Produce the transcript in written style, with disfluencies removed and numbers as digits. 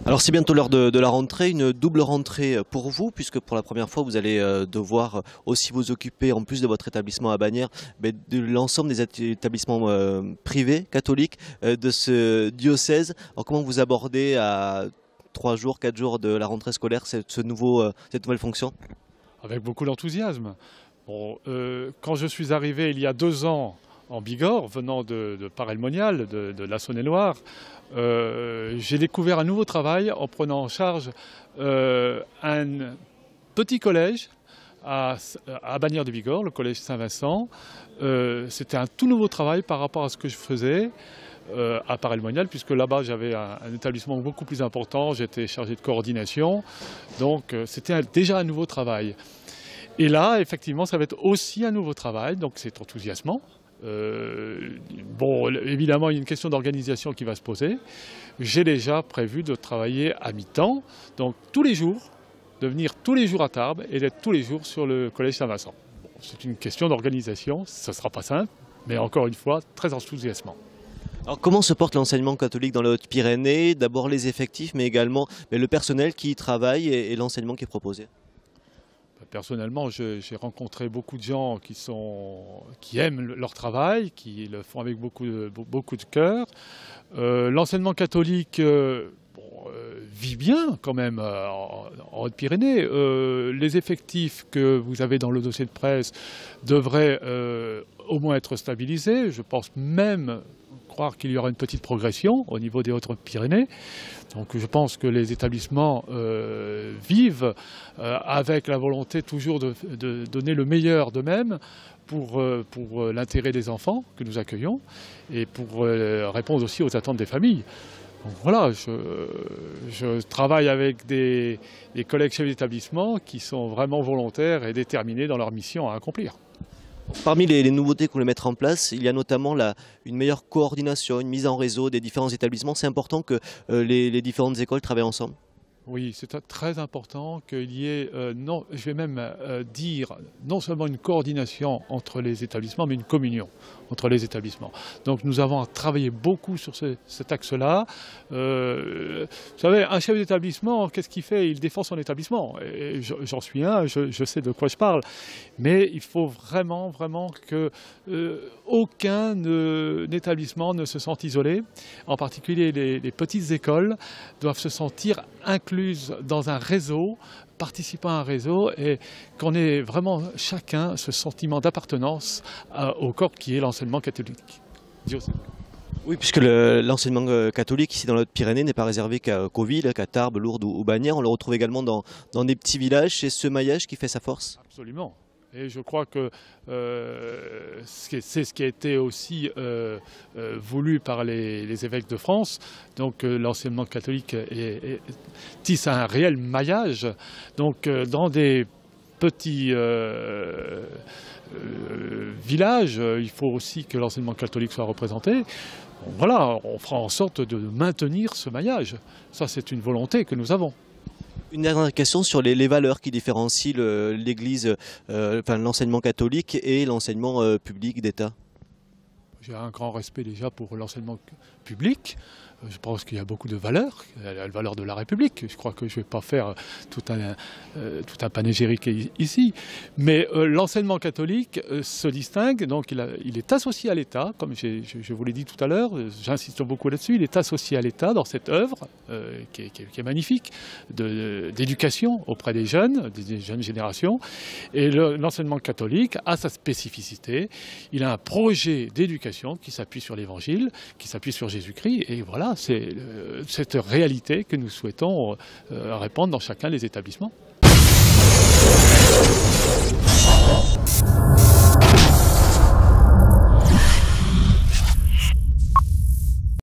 Alors c'est bientôt l'heure de la rentrée, une double rentrée pour vous, puisque pour la première fois vous allez devoir aussi vous occuper, en plus de votre établissement à Bagnères, de l'ensemble des établissements privés, catholiques de ce diocèse. Alors comment vous abordez à 3 jours, 4 jours de la rentrée scolaire cette nouvelle fonction? Avec beaucoup d'enthousiasme. Bon, quand je suis arrivé il y a 2 ans en Bigorre, venant de Paray-le-Monial, de la Saône-et-Loire, j'ai découvert un nouveau travail en prenant en charge un petit collège à Bagnères de Bigorre, le collège Saint-Vincent. C'était un tout nouveau travail par rapport à ce que je faisais à Paray-le-Monial, puisque là-bas j'avais un établissement beaucoup plus important, j'étais chargé de coordination, donc c'était déjà un nouveau travail. Et là, effectivement, ça va être aussi un nouveau travail, donc c'est enthousiasmant. Bon, évidemment, il y a une question d'organisation qui va se poser. J'ai déjà prévu de travailler à mi-temps, donc tous les jours, de venir tous les jours à Tarbes et d'être tous les jours sur le collège Saint-Vincent. Bon, c'est une question d'organisation, ça ne sera pas simple, mais encore une fois, très enthousiasmant. Alors comment se porte l'enseignement catholique dans les Hautes-Pyrénées? D'abord les effectifs, mais également le personnel qui y travaille et l'enseignement qui est proposé. Personnellement, j'ai rencontré beaucoup de gens qui aiment leur travail, qui le font avec beaucoup de cœur. L'enseignement catholique vit bien quand même en Haute-Pyrénées. Les effectifs que vous avez dans le dossier de presse devraient au moins être stabilisés. Je pense même croire qu'il y aura une petite progression au niveau des Hautes-Pyrénées. Donc je pense que les établissements vivent avec la volonté toujours de donner le meilleur d'eux-mêmes pour l'intérêt des enfants que nous accueillons et pour répondre aussi aux attentes des familles. Donc voilà, je travaille avec des collègues chefs d'établissement qui sont vraiment volontaires et déterminés dans leur mission à accomplir. Parmi les nouveautés que vous voulez mettre en place, il y a notamment une meilleure coordination, une mise en réseau des différents établissements. C'est important que les différentes écoles travaillent ensemble. Oui, c'est très important qu'il y ait, je vais même dire, non seulement une coordination entre les établissements, mais une communion entre les établissements. Donc nous avons travaillé beaucoup sur cet axe-là. Vous savez, un chef d'établissement, qu'est-ce qu'il fait? Il défend son établissement. Et j'en suis un, je sais de quoi je parle. Mais il faut vraiment que aucun établissement ne se sente isolé. En particulier les petites écoles doivent se sentir incluses dans un réseau, participant à un réseau, et qu'on ait vraiment chacun ce sentiment d'appartenance au corps qui est l'enseignement catholique. Oui, puisque l'enseignement catholique ici dans les Hautes-Pyrénées n'est pas réservé qu'aux villes, qu'à Tarbes, Lourdes ou Bagnères. On le retrouve également dans des petits villages. C'est ce maillage qui fait sa force. Absolument. Et je crois que c'est ce qui a été aussi voulu par les évêques de France. Donc l'enseignement catholique tisse un réel maillage. Donc dans des petits villages, il faut aussi que l'enseignement catholique soit représenté. Donc, voilà, on fera en sorte de maintenir ce maillage. Ça, c'est une volonté que nous avons. Une dernière question sur les valeurs qui différencient l'Église, l'enseignement catholique et l'enseignement public d'État. J'ai un grand respect déjà pour l'enseignement public. Je pense qu'il y a beaucoup de valeurs, la valeur de la République. Je crois que je ne vais pas faire tout un panégyrique ici. Mais l'enseignement catholique se distingue, donc il est associé à l'État, comme je vous l'ai dit tout à l'heure, j'insiste beaucoup là-dessus, il est associé à l'État dans cette œuvre qui est magnifique, d'éducation auprès des jeunes générations. Et l'enseignement catholique a sa spécificité, il a un projet d'éducation qui s'appuie sur l'Évangile, qui s'appuie sur Jésus-Christ, et voilà, c'est cette réalité que nous souhaitons répandre dans chacun des établissements.